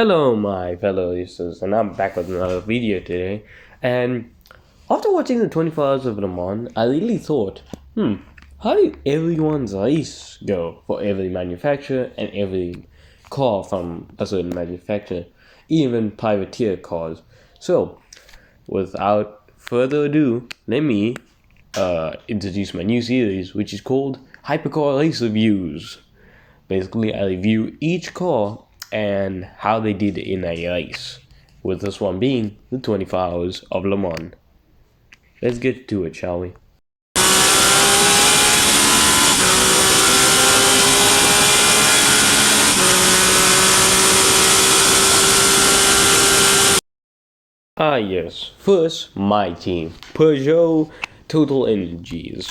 Hello, my fellow listeners, and I'm back with another video today. And after watching the 24 Hours of Le Mans, I really thought, how did everyone's race go for every manufacturer and every car from a certain manufacturer, even privateer cars? So, without further ado, let me introduce my new series, which is called Hypercar Race Reviews. Basically, I review each car and how they did in a race, with this one being the 24 Hours of Le Mans. Let's get to it, shall we? Yes. First, my team, Peugeot Total Energies.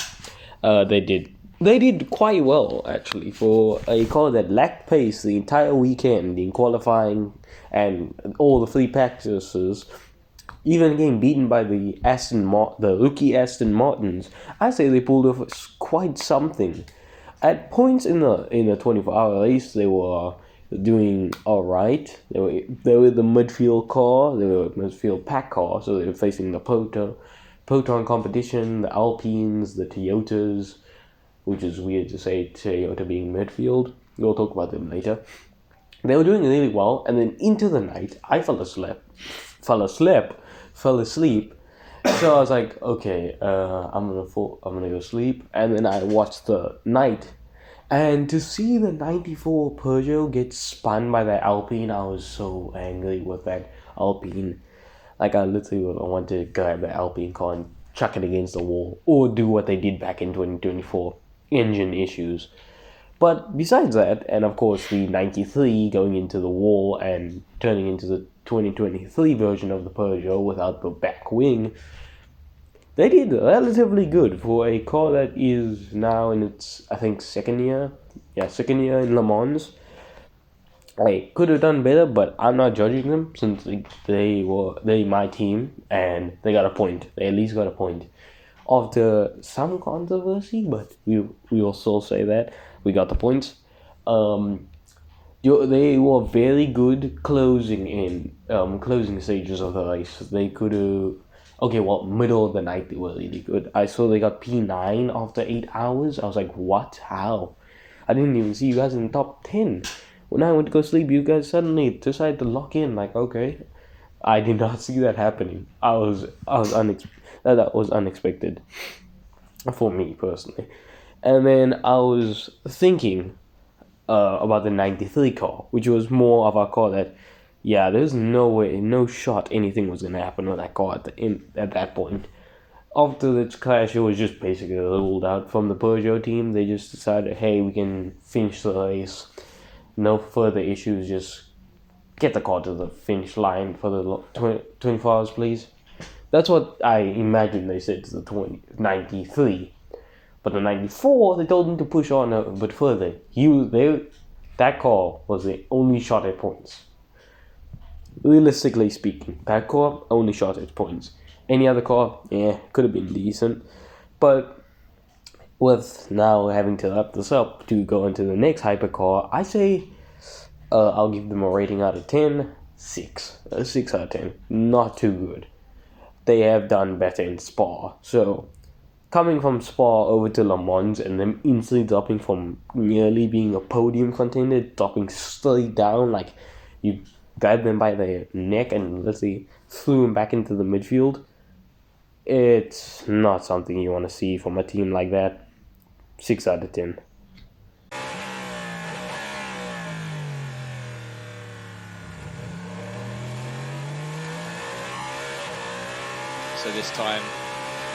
They did quite well actually for a car that lacked pace the entire weekend in qualifying and all the three practices. Even getting beaten by the rookie Aston Martins, I say they pulled off quite something. At points in the 24-hour race, they were doing all right. They were the midfield car. They were midfield pack car, so they were facing the Proton competition, the Alpines, the Toyotas, which is weird to say Toyota being midfield. We'll talk about them later. They were doing really well, and then into the night, I fell asleep. So I was like, okay, I'm gonna go sleep, and then I watched the night, and to see the '94 Peugeot get spun by that Alpine, I was so angry with that Alpine. Like I literally wanted to grab the Alpine car and chuck it against the wall, or do what they did back in 2024, engine issues. But besides that, and of course the 93 going into the wall and turning into the 2023 version of the Peugeot without the back wing, they did relatively good for a car that is now in its, I think, second year. Yeah, second year in Le Mans. They could have done better, but I'm not judging them since they my team and they got a point. They at least got a point. After some controversy, but we will still say that we got the points. They were very good closing stages of the race. They could have. Okay, well, middle of the night they were really good. I saw they got P9 after 8 hours. I was like, what? How? I didn't even see you guys in the top 10. When I went to go sleep, you guys suddenly decided to lock in. Like, okay, I did not see that happening. That was unexpected for me personally. And then I was thinking about the 93 car, which was more of a car that, yeah, there's no way, no shot anything was going to happen with that car at that point. After this crash, it was just basically ruled out from the Peugeot team. They just decided, hey, we can finish the race. No further issues, just get the car to the finish line for the 24 hours, please. That's what I imagine they said to the 93. But the 94, they told him to push on a bit further. That car was the only shot at points. Realistically speaking, that car only shot at points. Any other car, could have been decent. But with now having to wrap this up to go into the next hypercar, I say I'll give them a rating out of 10, 6. 6 out of 10. Not too good. They have done better in Spa. So, coming from Spa over to Le Mans and then instantly dropping from nearly being a podium contender, dropping straight down, like you grabbed them by the neck and literally threw them back into the midfield. It's not something you want to see from a team like that. 6 out of 10. So this time,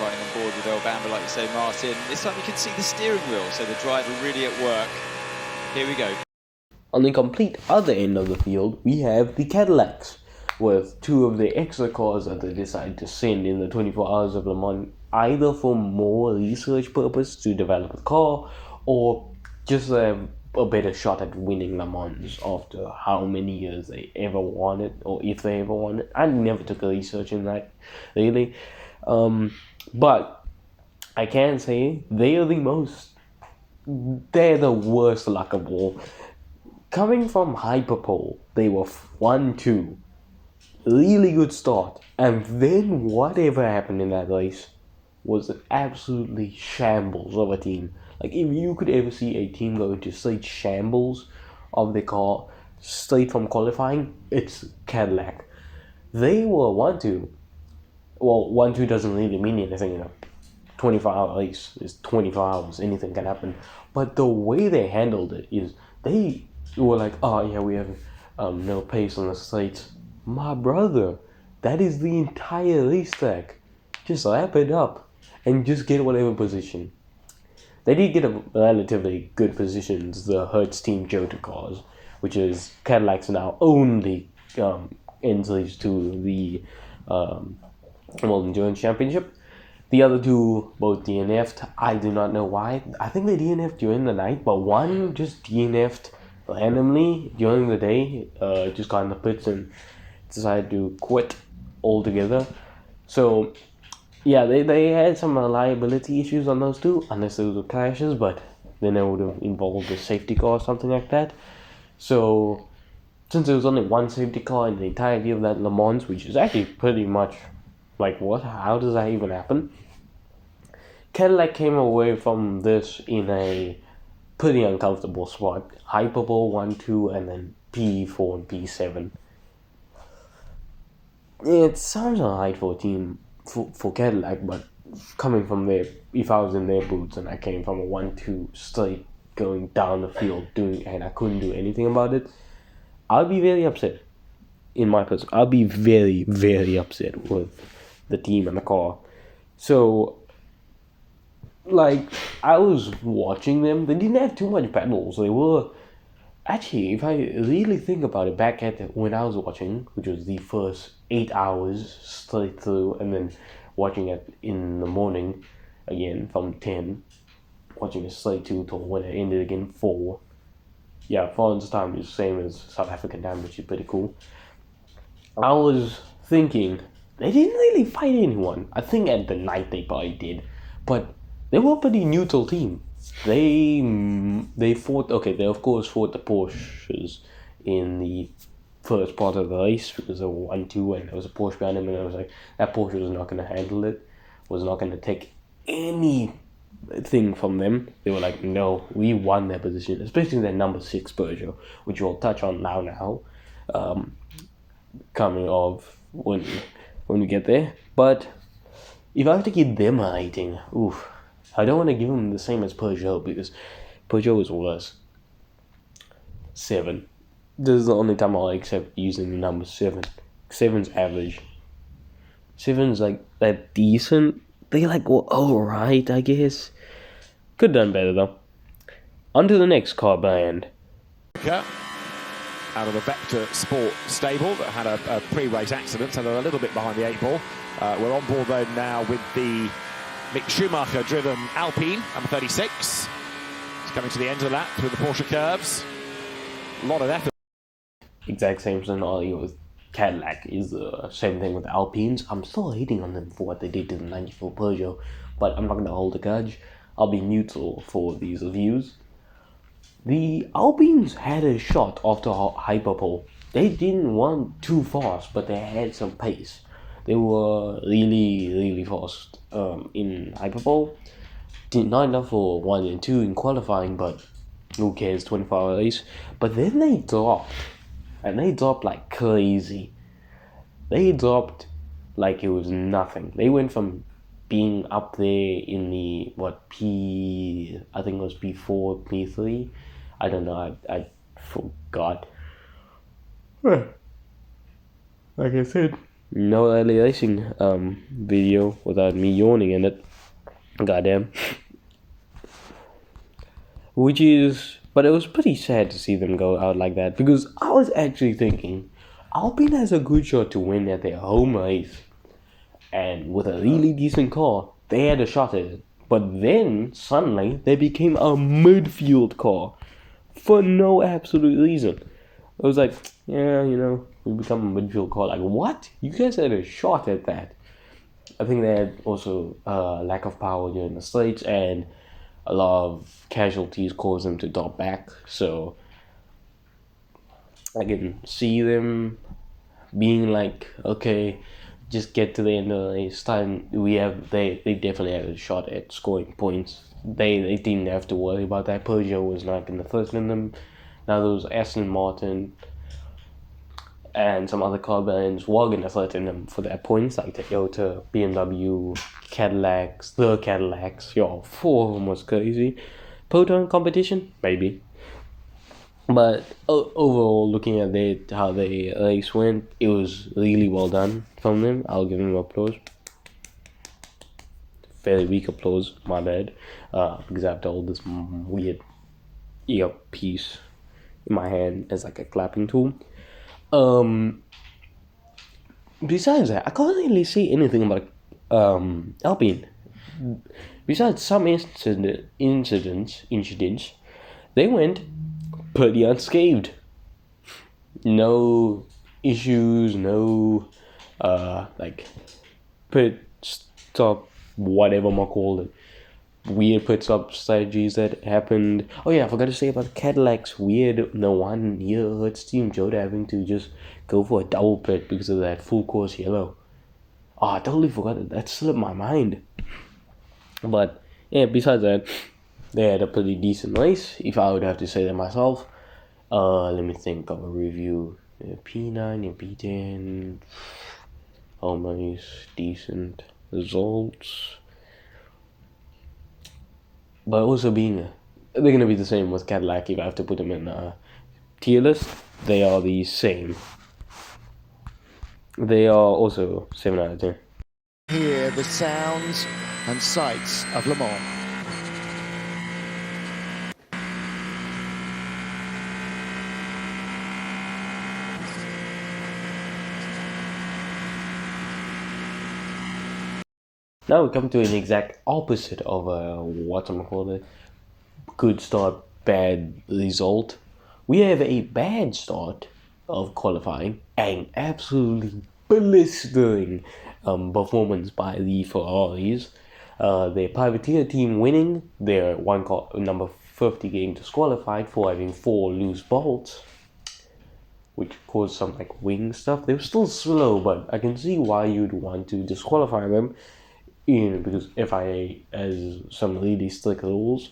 riding on board with El Bamba, like you say, Martin. This time you can see the steering wheel, so the driver really at work. Here we go. On the complete other end of the field, we have the Cadillacs, with two of the extra cars that they decided to send in the 24 Hours of Le Mans, either for more research purpose to develop the car, or just a better shot at winning Le Mans after how many years they ever won it, or if they ever won it. I never took a research in that, really. But I can say they're the worst luck of all. coming from hyperpole, they were 1-2. Really good start. And then whatever happened in that race was an absolutely shambles of a team. Like, if you could ever see a team go into straight shambles of the car straight from qualifying, it's Cadillac. They were 1-2. Well, 1-2 doesn't really mean anything, 24-hour race is 24 hours, anything can happen. But the way they handled it is they were like, oh yeah, we have no pace on the straight. My brother, that is the entire racetrack. Just wrap it up and just get whatever position. They did get a relatively good positions, the Hertz Team Jota cars, which is Cadillac's now only entries to the World Endurance Championship. The other two both DNF'd. I do not know why. I think they DNF'd during the night, but one just DNF'd randomly during the day. Just got in the pits and decided to quit altogether. So, yeah, they had some reliability issues on those two, unless those were crashes, but then it would have involved a safety car or something like that. So, since there was only one safety car in the entirety of that Le Mans, which is actually pretty much like, what? How does that even happen? Cadillac came away from this in a pretty uncomfortable spot. Hyperbole 1-2 and then P4 and P7. It sounds alright for a team for Cadillac, but coming from there, if I was in their boots and I came from a 1-2 straight going down the field and I couldn't do anything about it, I'd be very upset. In my person, I'll be very, very upset with the team and the car. So, like, I was watching them. They didn't have too much pedals. They were actually, if I really think about it, back at when I was watching, which was the first 8 hours straight through, and then watching it in the morning again from 10, watching it straight through till when it ended again 4. Yeah, France's time is the same as South African time, which is pretty cool. I was thinking, they didn't really fight anyone. I think at the night they probably did, but they were a pretty neutral team. They fought. Okay, they of course fought the Porsches in the first part of the race because they were 1-2 and there was a Porsche behind them, and I was like, that Porsche was not going to handle it. Was not going to take anything from them. They were like, no, we won their position, especially their number 6 Peugeot, which we'll touch on now. Coming of when we get there. But if I have to give them a rating, I don't want to give them the same as Peugeot because Peugeot is worse. 7. This is the only time I'll accept using the number 7. 7's average. 7's like that decent. They like, well, alright, I guess. Could have done better though. On to the next car brand. Out of the Vector Sport stable that had a pre-race accident, so they're a little bit behind the 8 ball. We're on board though now with the Mick Schumacher-driven Alpine, number 36. It's coming to the end of that through the Porsche curves. A lot of effort. Exact same scenario with Cadillac is the same thing with the Alpines. I'm still hating on them for what they did to the 94 Peugeot, but I'm not going to hold a grudge. I'll be neutral for these reviews. The Alpines had a shot after hyperpole. They didn't run too fast, but they had some pace. They were really, really fast in hyperpole. Not enough for 1 and 2 in qualifying, but who cares, 24-hour race. But then they dropped, and they dropped like crazy. They dropped like it was nothing. They went from being up there in the, I think it was P4, P3. I don't know, I forgot. Like I said, no early racing video without me yawning in it. Goddamn. But it was pretty sad to see them go out like that, because I was actually thinking, Alpine has a good shot to win at their home race. And with a really decent car, they had a shot at it. But then, suddenly, they became a midfield car. For no absolute reason. I was like, yeah, we become a midfield car. Like, what? You guys had a shot at that. I think they had also lack of power during the straights, and a lot of casualties caused them to drop back. So, I can see them being like, okay, just get to the end of the race. Time they definitely had a shot at scoring points. They didn't have to worry about that. Peugeot was not in the first in them. Now there was Aston Martin and some other car brands were gonna threaten them for their points, like Toyota, BMW, the Cadillacs. Yo, 4 of them was crazy. Proton competition, maybe. But overall, looking at how the race went, it was really well done from them. I'll give them applause. Very weak applause, my bad. Because I have to hold this weird earpiece in my hand as like a clapping tool. Besides that, I can't really say anything about Alpine. Besides some incidents, they went pretty unscathed. No issues, no like pit stop, whatever I'm gonna call it. Weird pit stop strategies that happened. Oh yeah, I forgot to say about Cadillac's weird. No one here heard Steam Joda having to just go for a double pit because of that full course yellow. Oh, I totally forgot it. That slipped my mind. But yeah, besides that, they had a pretty decent race, if I would have to say that myself. Let me think of a review. P9 and P10. Almost decent results. But also they're gonna be the same with Cadillac if I have to put them in a tier list. They are the same. They are also 7 out of 10. Hear the sounds and sights of Le Mans. Now we come to an exact opposite of good start, bad result. We have a bad start of qualifying and absolutely blistering performance by the Ferraris. The privateer team winning their number 50 game disqualified for having 4 loose bolts, which caused some like wing stuff. They were still slow, but I can see why you'd want to disqualify them. Because FIA has some really strict rules.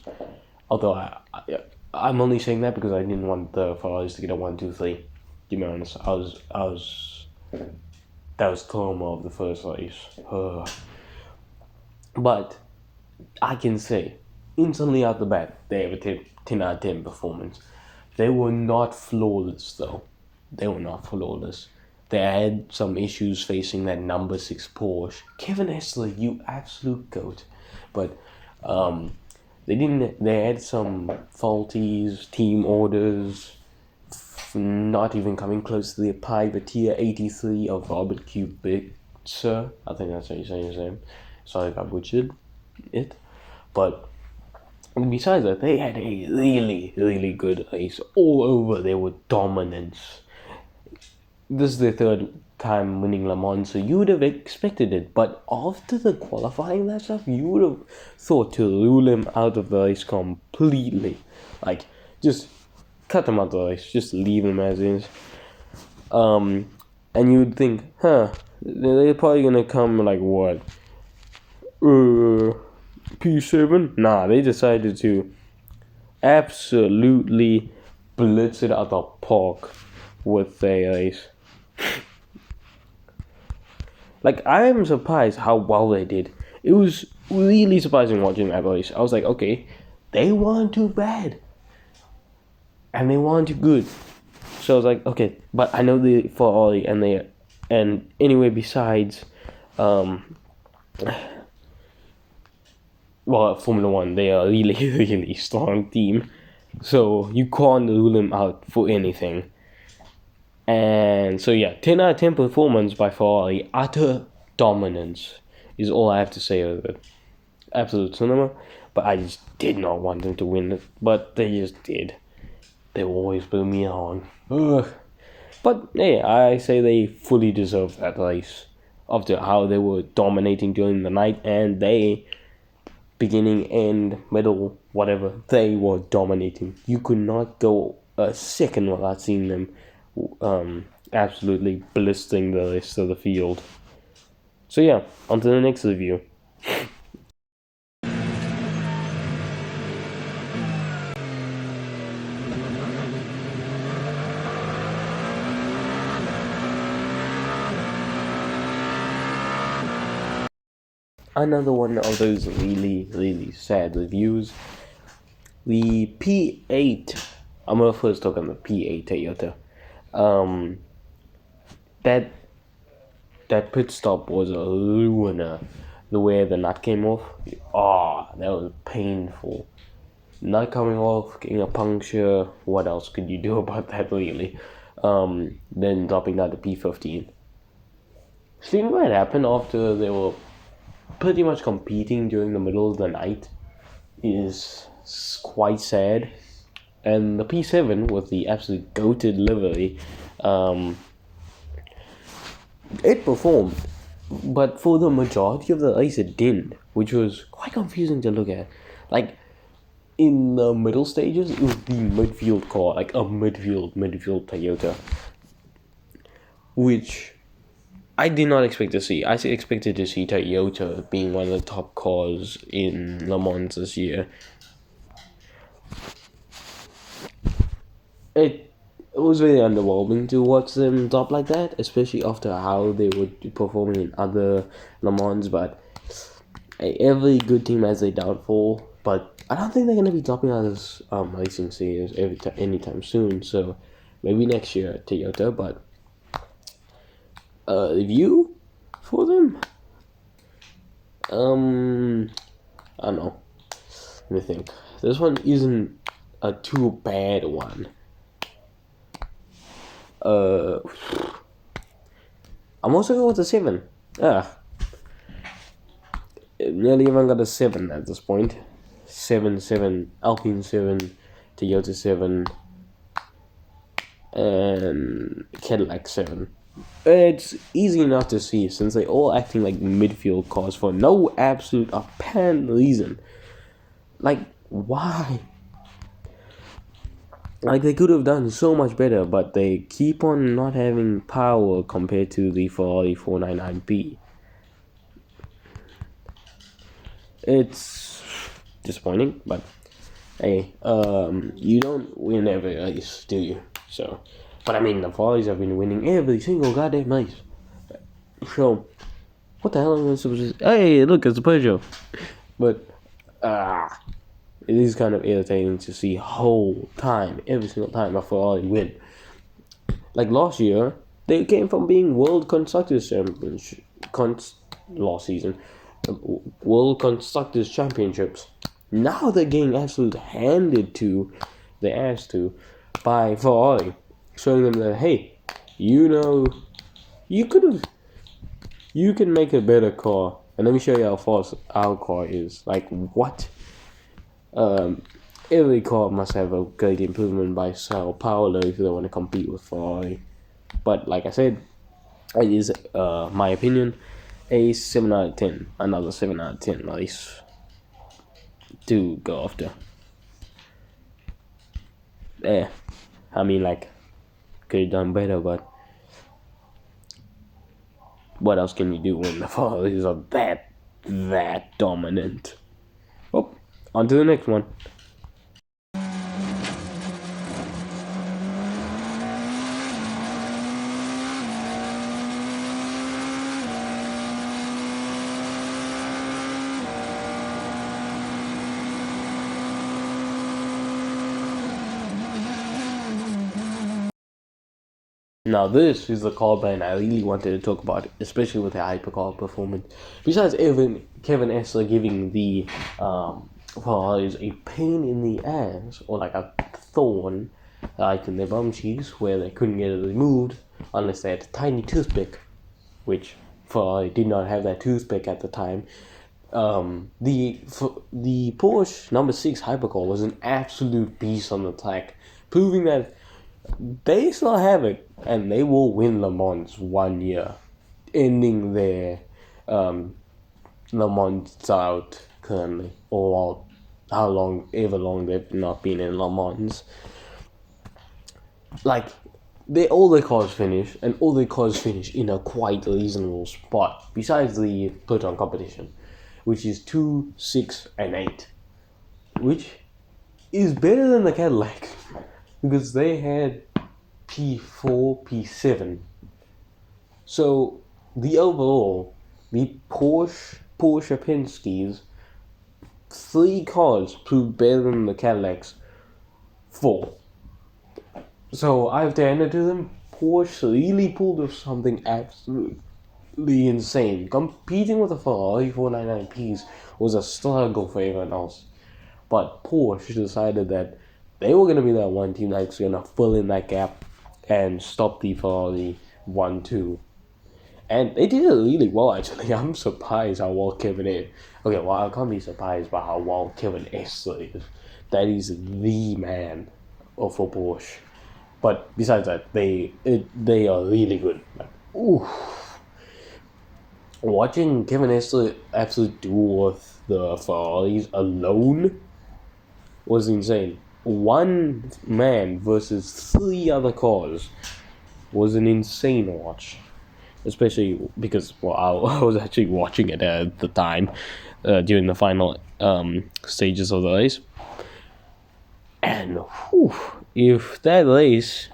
Although I'm only saying that because I didn't want the Ferraris to get a 1, 2, 3. To be honest, that was trauma of the first race. But I can say, instantly out the bat, they have a 10 out of 10 performance. They were not flawless though. They were not flawless. They had some issues facing that number 6 Porsche. Kevin Esler, you absolute goat. But they had some faulties, team orders, not even coming close to the privateer 83 of Robert Kubica. I think that's how you say his name. Sorry if I butchered it. But besides that, they had a really, really good race. All over, they were dominance. This is their 3rd time winning Le Mans, so you would have expected it. But after the qualifying that stuff, you would have thought to rule him out of the race completely. Like, just cut him out of the race, just leave him as is. And you'd think, they're probably gonna come like what? P7? Nah, they decided to absolutely blitz it out the park with their race. Like, I am surprised how well they did. It was really surprising watching that race. I was like, okay, they weren't too bad. And they weren't too good. So I was like, okay, but I know the Ferrari and anyway, besides, Formula 1, they are a really, really strong team. So you can't rule them out for anything. And so yeah, 10 out of 10 performance by Ferrari. Utter dominance is all I have to say of it. Absolute cinema. But I just did not want them to win it. But they just did. They always put me on. Ugh. But hey, I say they fully deserve that race. After how they were dominating during the night, and they, beginning, end, middle, whatever, they were dominating. You could not go a second without seeing them absolutely blistering the rest of the field. So yeah, on to the next review. Another one of those really, really sad reviews. The P8. I'm gonna first talk on the P8 Toyota. That pit stop was a ruiner. The way the nut came off, that was painful. Nut coming off, getting a puncture. What else could you do about that, really? Then dropping down to P15. Seeing what happened after they were pretty much competing during the middle of the night is quite sad. And the P7 with the absolute goated livery, it performed, but for the majority of the race it didn't, which was quite confusing to look at. Like, in the middle stages, it was the midfield car, like a midfield Toyota, which I did not expect to see. I expected to see Toyota being one of the top cars in Le Mans this year. It was very underwhelming to watch them drop like that, especially after how they were performing in other Le Mans. But every good team has a downfall. But I don't think they're gonna be dropping out of this racing series anytime soon. So maybe next year at Toyota. But review for them. I don't know. Let me think. This one isn't a too bad one. I'm also going with a 7. Nearly everyone got a 7 at this point. 7, Alpine 7, Toyota 7, and Cadillac 7. It's easy enough to see since they're all acting like midfield cars for no absolute apparent reason. Like, why? Like, they could have done so much better, but they keep on not having power compared to the Ferrari 499P. It's disappointing, but hey, you don't win every race, do you? So, but I mean, the Ferraris have been winning every single goddamn race. So, what the hell am I supposed to say? Hey, look, it's a Peugeot. But, it is kind of irritating to see every single time a Ferrari win. Like last year, they came from being World Constructors Championship last season, World Constructors Championships. Now they're getting absolutely handed to the ass to by Ferrari, showing them that hey, you can make a better car, and let me show you how fast our car is. Like what? Every car must have a great improvement by Sao Paulo if they want to compete with Ferrari. But like I said, it is my opinion, a 7 out of 10. Another 7 out of 10 race to go after. I mean, like, could have done better, but what else can you do when the Ferraris are that dominant? Oh, on to the next one. Now this is the car brand I really wanted to talk about, especially with the hypercar performance. Besides Kevin Esser giving the Ferraris a pain in the ass, or like a thorn, like in their bum cheeks, where they couldn't get it removed unless they had a tiny toothpick, which Ferrari did not have that toothpick at the time. The Porsche number 6 hypercar was an absolute beast on the track, proving that they still have it, and they will win Le Mans one year, ending their Le Mans drought currently, or ever long they've not been in Le Mans. Like, all the cars finish, and all the cars finish in a quite reasonable spot, besides the Proton competition, which is 2, 6, and 8, which is better than the Cadillac, because they had P4, P7. So the Porsche Penske's 3 cars proved better than the Cadillac's 4. So I have to hand it to them. Porsche really pulled off something absolutely insane. Competing with the Ferrari 499Ps was a struggle for everyone else. But Porsche decided that they were going to be that one team that's going to fill in that gap and stop the Ferrari 1-2. And they did it really well, actually. I'm surprised how well Kevin is. Okay, well, I can't be surprised by how well Kevin is. That is the man for Porsche. But besides that, they are really good. Like, ooh. Watching Kevin Estre absolutely do with the Ferraris alone was insane. One man versus 3 other cars was an insane watch. Especially because, well, I was actually watching it at the time during the final stages of the race. And if that race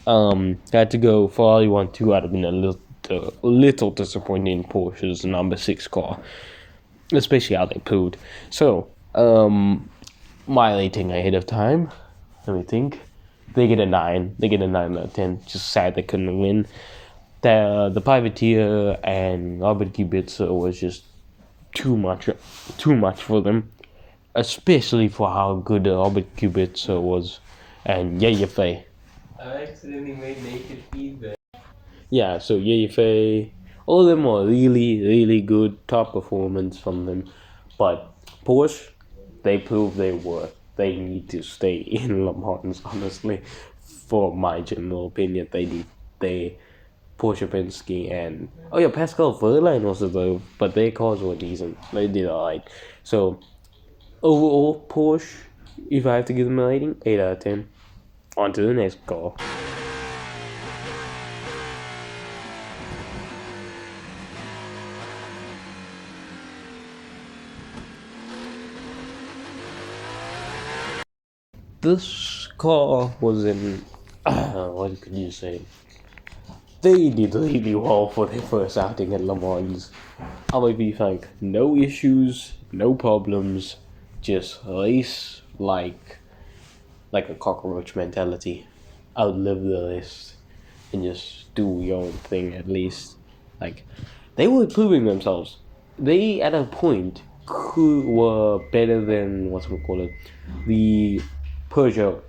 had to go Ferrari 1-2, I'd have been a little disappointed in Porsche's number 6 car, especially how they proved. So, my rating ahead of time, let me think. They get a 9. They get a 9 out of 10. Just sad they couldn't win. The Privateer and Robert Kubica was just too much for them, especially for how good Robert Kubica was, and Yaya Fei. I accidentally made naked feedback. Yeah, so Yaya Fei, all of them were really, really good, top performance from them. But Porsche, they proved they they need to stay in Le Mans, honestly. For my general opinion, Porsche Penske and Pascal Wehrlein also though, but their cars were decent. They did alright. So overall, Porsche, if I have to give them a rating, 8 out of 10. On to the next car. This car was in what could you say? They did really well for their first outing at Le Mans. I will be frank, no issues, no problems, just race like a cockroach mentality. Outlive the rest and just do your own thing at least. Like, they were proving themselves. They, at a point, were better than, the Peugeot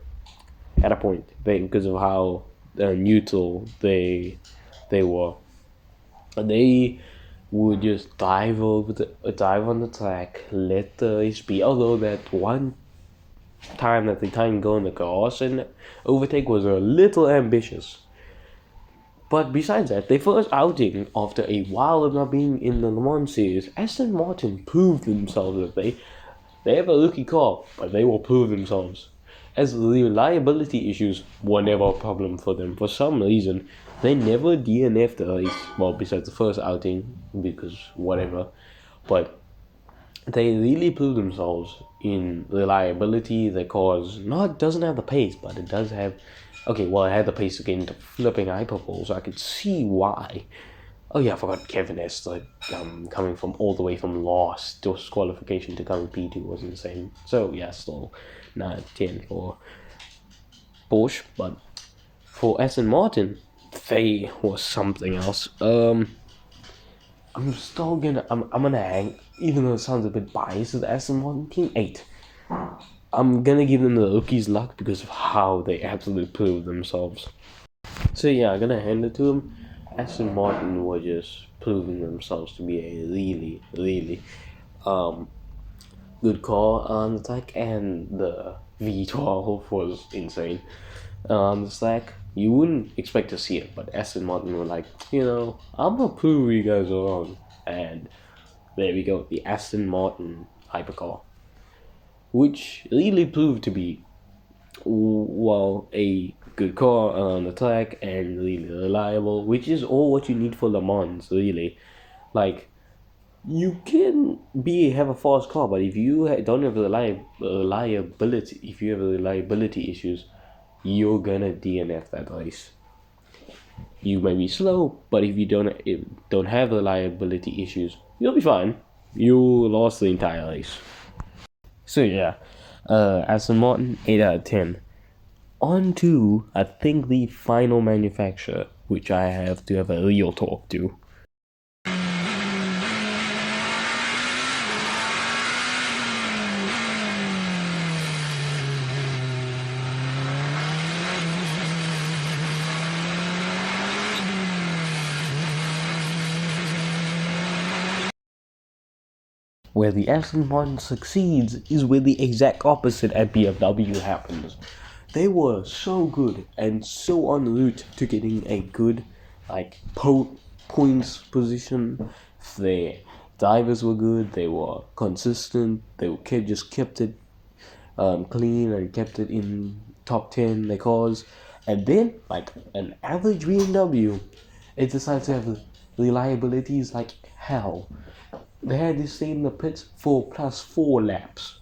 at a point, because of how neutral they were. They would just dive on the track, let the race be. Although that one time that they can't go in the cars and overtake was a little ambitious. But besides that, their first outing after a while of not being in the Le Mans series, Aston Martin proved themselves that they have a rookie car, but they will prove themselves. As the reliability issues were never a problem for them. For some reason, they never DNF'd the race. Well, besides the first outing, because whatever. But they really proved themselves in reliability. Their car doesn't have the pace, but it does have. Okay, well, it had the pace against the flipping hyperpole, so I could see why. Oh yeah, I forgot Kevin Estre coming from all the way from last disqualification to coming P2 was insane. So yeah, still 9/10 for Porsche, but for Aston Martin, they was something else. I'm gonna hang, even though it sounds a bit biased, with the Aston Martin team 8. I'm gonna give them the rookies luck because of how they absolutely proved themselves. So yeah, I'm gonna hand it to them. Aston Martin were just proving themselves to be a really, really good car on the track, and the V12 was insane. On the track, you wouldn't expect to see it, but Aston Martin were like, I'm gonna prove you guys are wrong. And there we go, the Aston Martin hypercar, which really proved to be, well, a good car on the track and really reliable, which is all what you need for Le Mans, really. Like, you can have a fast car, but if you don't have reliability, if you have reliability issues, you're gonna DNF that race. You may be slow, but if you don't have reliability issues, you'll be fine. You'll last the entire race. So yeah, Aston Martin 8 out of 10. On to, I think, the final manufacturer, which I have to have a real talk to. Where the Aston Martin succeeds is where the exact opposite at BMW happens. They were so good and so en route to getting a good, like, points position. Their drivers were good. They were consistent. They just kept it clean and kept it in top 10 their cars. And then, like an average BMW, it decides to have reliabilities like hell. They had to stay in the pits for +4 laps,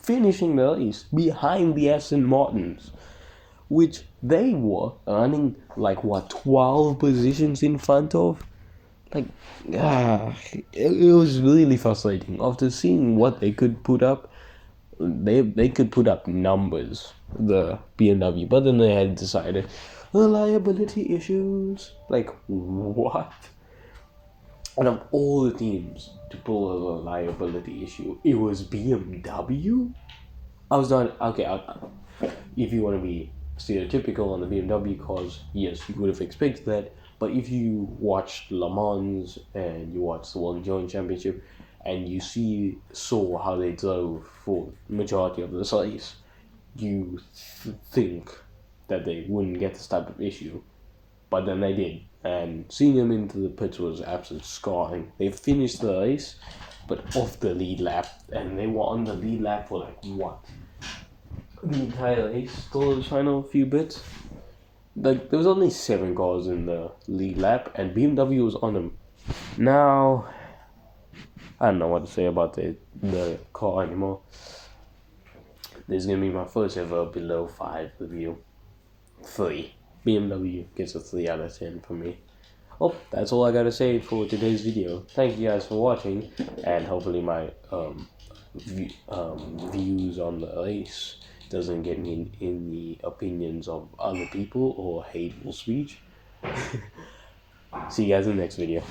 finishing the race behind the Aston Martins, which they were running 12 positions in front of. It was really frustrating. After seeing what they could put up, they could put up numbers, the BMW, but then they had decided reliability issues. Like, what? Out of all the teams to pull a reliability issue, it was BMW? I was not, okay, if you want to be stereotypical on the BMW cars, yes, you would have expected that, but if you watched Le Mans and you watched the World Enduring Championship and you saw how they drove for the majority of the race, you think that they wouldn't get this type of issue, but then they did. And seeing them into the pits was absolute scarring. They finished the race, but off the lead lap, and they were on the lead lap for the entire race, till the final few bits. There was only 7 cars in the lead lap, and BMW was on them. Now, I don't know what to say about the car anymore. This is gonna be my first ever below 5 review. 3. BMW gets a 3 out of 10 for me. Oh, that's all I gotta say for today's video. Thank you guys for watching, and hopefully my views on the race doesn't get me in the opinions of other people or hateful speech. See you guys in the next video.